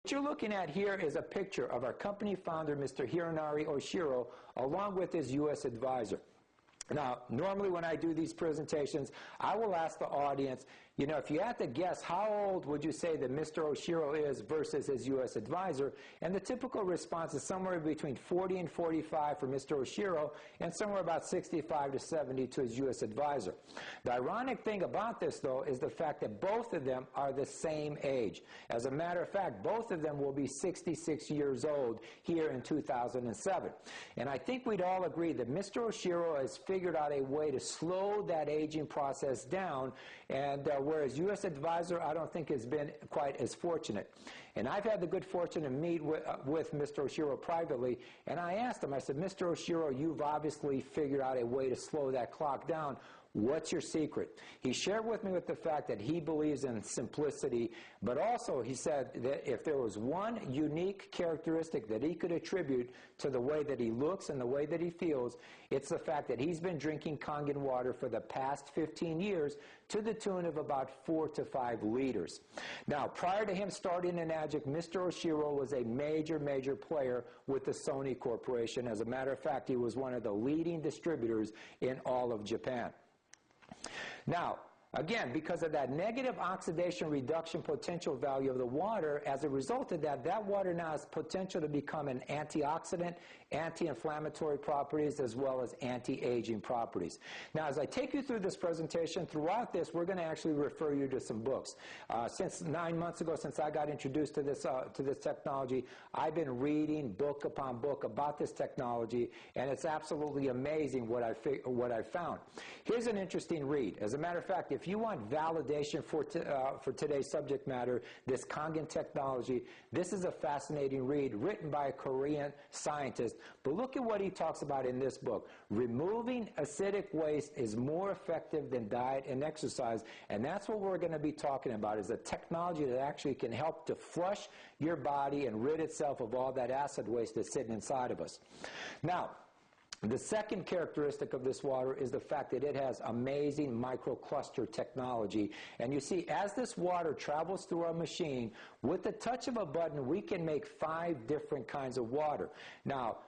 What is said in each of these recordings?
What you're looking at here is a picture of our company founder, Mr. Hironari Oshiro, along with his U.S. advisor. Now, normally when I do these presentations, I will ask the audience, you know, if you had to guess, how old would you say that Mr. Oshiro is versus his U.S. advisor? And the typical response is somewhere between 40 and 45 for Mr. Oshiro, and somewhere about 65 to 70 to his U.S. advisor. The ironic thing about this, though, is the fact that both of them are the same age. As a matter of fact, both of them will be 66 years old here in 2007. And I think we'd all agree that Mr. Oshiro has figured out a way to slow that aging process down, and whereas U.S. advisor, I don't think has been quite as fortunate. And I've had the good fortune to meet with Mr. Oshiro privately, and I asked him, I said, Mr. Oshiro, you've obviously figured out a way to slow that clock down. What's your secret? He shared with me with the fact that he believes in simplicity, but also he said that if there was one unique characteristic that he could attribute to the way that he looks and the way that he feels, it's the fact that he's been drinking Kangen water for the past 15 years to the tune of about 4 to 5 liters. Now, prior to him starting in Agic, Mr. Oshiro was a major player with the Sony Corporation. As a matter of fact, he was one of the leading distributors in all of Japan. Now, again, because of that negative oxidation reduction potential value of the water, as a result of that, that water now has potential to become an antioxidant, anti-inflammatory properties, as well as anti-aging properties. Now, as I take you through this presentation, throughout this, we're going to actually refer you to some books. Since 9 months ago, since I got introduced to this technology, I've been reading book upon book about this technology, and it's absolutely amazing what I've found. Here's an interesting read. As a matter of fact, if you want validation for today's subject matter, this Kangen technology, this is a fascinating read written by a Korean scientist. But look at what he talks about in this book. Removing acidic waste is more effective than diet and exercise, and that's what we're going to be talking about, is a technology that actually can help to flush your body and rid itself of all that acid waste that's sitting inside of us. Now, the second characteristic of this water is the fact that it has amazing microcluster technology. And you see, as this water travels through our machine, with the touch of a button, we can make 5 different kinds of water. Now,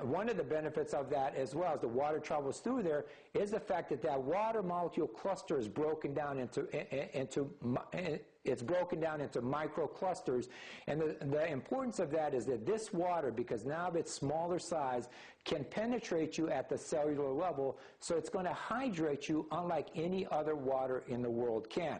one of the benefits of that, as well as the water travels through there, is the fact that that water molecule cluster is broken down into microclusters. And the importance of that is that this water, because now of its smaller size, can penetrate you at the cellular level, so it's going to hydrate you unlike any other water in the world can.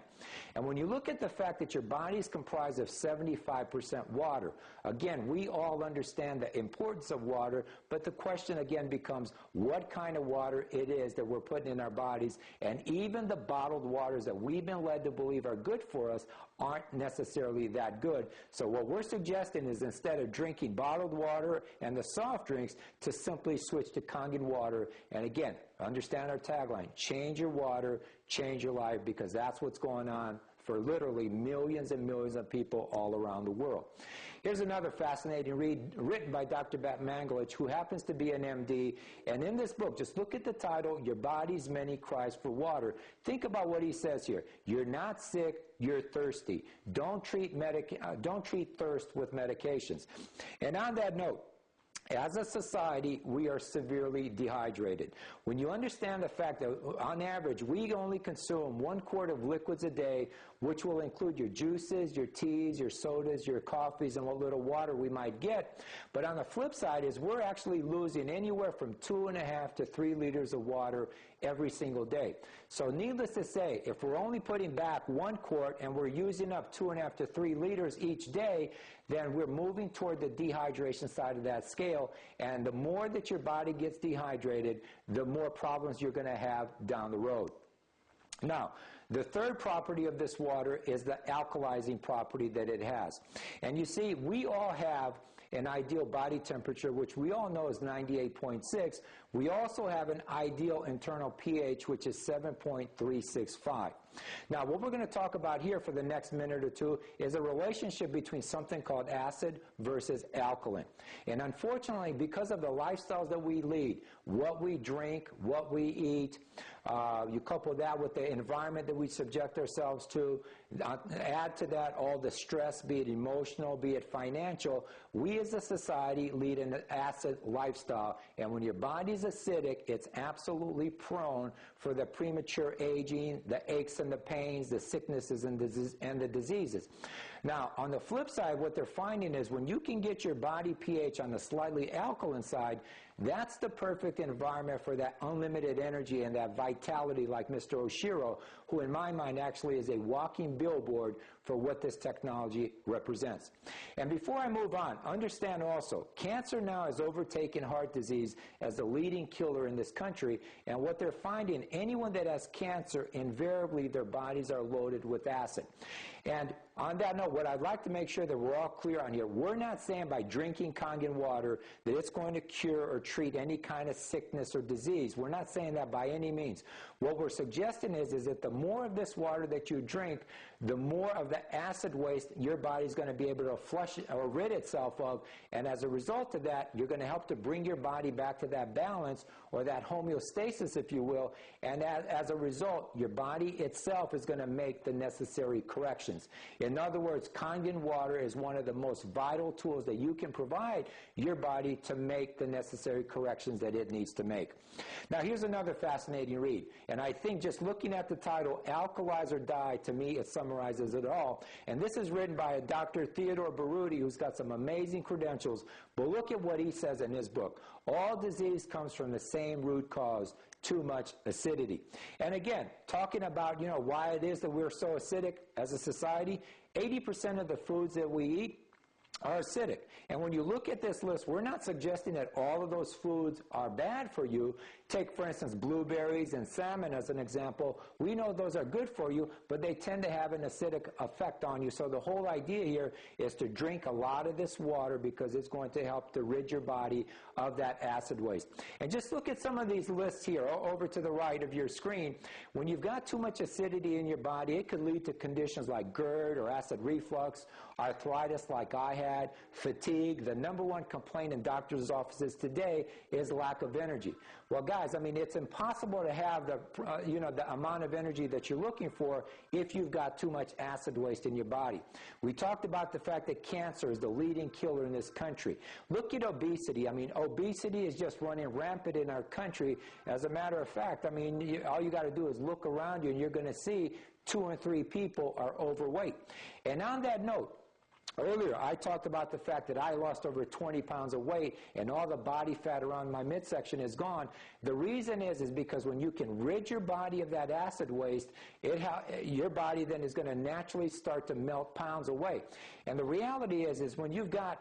And when you look at the fact that your body is comprised of 75% water, again, we all understand the importance of water, but the question again becomes what kind of water it is that we're putting in our bodies. And even the bottled waters that we've been led to believe are good for us aren't necessarily that good. So what we're suggesting is, instead of drinking bottled water and the soft drinks, to simply switch to Kangen water. And again, understand our tagline: change your water, change your life, because that's what's going on for literally millions and millions of people all around the world. Here's another fascinating read written by Dr. Bat Mangalich, who happens to be an MD. And in this book, just look at the title, Your Body's Many Cries for Water. Think about what he says here. You're not sick, you're thirsty. Don't treat thirst with medications. And on that note, as a society, we are severely dehydrated. When you understand the fact that, on average, we only consume 1 quart of liquids a day, which will include your juices, your teas, your sodas, your coffees, and what little water we might get. But on the flip side is we're actually losing anywhere from 2.5 to 3 liters of water every single day. So needless to say, if we're only putting back 1 quart and we're using up 2.5 to 3 liters each day, then we're moving toward the dehydration side of that scale. And the more that your body gets dehydrated, the more problems you're going to have down the road. Now, the third property of this water is the alkalizing property that it has. And you see, we all have an ideal body temperature, which we all know is 98.6. We also have an ideal internal pH, which is 7.365. Now, what we're going to talk about here for the next minute or two is a relationship between something called acid versus alkaline. And unfortunately, because of the lifestyles that we lead, what we drink, what we eat, you couple that with the environment that we subject ourselves to, add to that all the stress, be it emotional, be it financial, we as a society lead an acid lifestyle. And when your body's acidic, it's absolutely prone for the premature aging, the aches and the pains, the sicknesses and the diseases. Now, on the flip side, what they're finding is when you can get your body pH on the slightly alkaline side, that's the perfect environment for that unlimited energy and that vitality like Mr. Oshiro, who in my mind actually is a walking billboard for what this technology represents. And before I move on, understand also, cancer now has overtaken heart disease as the leading killer in this country, and what they're finding, anyone that has cancer, invariably their bodies are loaded with acid. And on that note, what I'd like to make sure that we're all clear on here, we're not saying by drinking Kangen water that it's going to cure or treat any kind of sickness or disease. We're not saying that by any means. What we're suggesting is that the more of this water that you drink, the more of the acid waste your body's going to be able to flush or rid itself of, and as a result of that, you're going to help to bring your body back to that balance or that homeostasis, if you will, and as a result, your body itself is going to make the necessary corrections. In other words, Kangen water is one of the most vital tools that you can provide your body to make the necessary corrections that it needs to make. Now, here's another fascinating read, and I think just looking at the title, Alkalize or Die, to me, it summarizes it all. And this is written by a Dr. Theodore Baruti, who's got some amazing credentials, but look at what he says in his book. All disease comes from the same root cause, too much acidity. And again, talking about, why it is that we're so acidic as a society, 80% of the foods that we eat are acidic. And when you look at this list, we're not suggesting that all of those foods are bad for you. Take, for instance, blueberries and salmon as an example. We know those are good for you, but they tend to have an acidic effect on you. So the whole idea here is to drink a lot of this water because it's going to help to rid your body of that acid waste. And just look at some of these lists here over to the right of your screen. When you've got too much acidity in your body, it could lead to conditions like GERD or acid reflux, arthritis like I had, fatigue. The number one complaint in doctors' offices today is lack of energy. Well, guys, I mean, it's impossible to have the amount of energy that you're looking for if you've got too much acid waste in your body. We talked about the fact that cancer is the leading killer in this country. Look at obesity. I mean, obesity is just running rampant in our country. As a matter of fact, I mean, all you got to do is look around you and you're going to see 2 or 3 people are overweight. And on that note, earlier, I talked about the fact that I lost over 20 pounds of weight and all the body fat around my midsection is gone. The reason is because when you can rid your body of that acid waste, your body then is going to naturally start to melt pounds away. And the reality is when you've got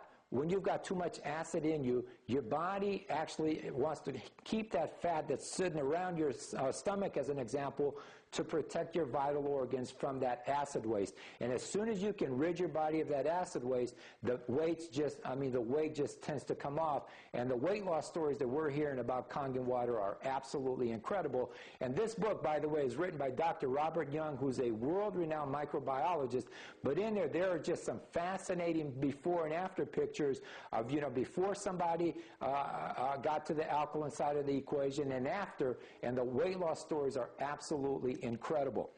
too much acid in you, your body actually wants to keep that fat that's sitting around your stomach, as an example, to protect your vital organs from that acid waste. And as soon as you can rid your body of that acid waste, the weight just tends to come off. And the weight loss stories that we're hearing about Kangen water are absolutely incredible. And this book, by the way, is written by Dr. Robert Young, who's a world-renowned microbiologist. But in there are just some fascinating before and after pictures of, before somebody got to the alkaline side of the equation and after, and the weight loss stories are absolutely incredible.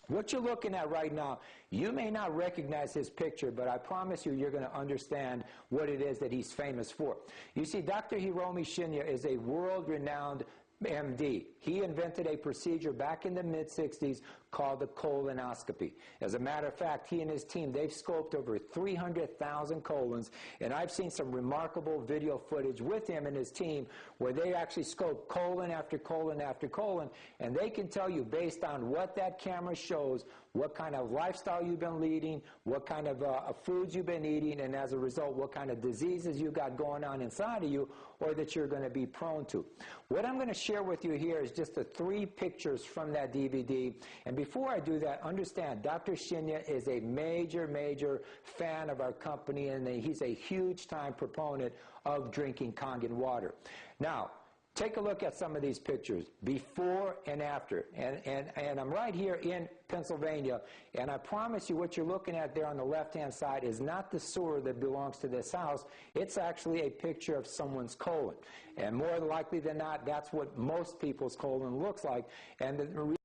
What you're looking at right now, you may not recognize his picture, but I promise you're going to understand what it is that he's famous for. You see, Dr. Hiromi Shinya is a world-renowned MD. He invented a procedure back in the mid-60s called the colonoscopy. As a matter of fact, he and his team, they've scoped over 300,000 colons, and I've seen some remarkable video footage with him and his team where they actually scope colon after colon after colon, and they can tell you based on what that camera shows what kind of lifestyle you've been leading, what kind of foods you've been eating, and as a result, what kind of diseases you've got going on inside of you or that you're going to be prone to. What I'm going to share with you here is just the 3 pictures from that DVD. And before I do that, understand, Dr. Shinya is a major, major fan of our company, and he's a huge-time proponent of drinking Kangen water. Now, Take a look at some of these pictures, before and after. And I'm right here in Pennsylvania, and I promise you what you're looking at there on the left-hand side is not the sewer that belongs to this house. It's actually a picture of someone's colon. And more likely than not, that's what most people's colon looks like. And the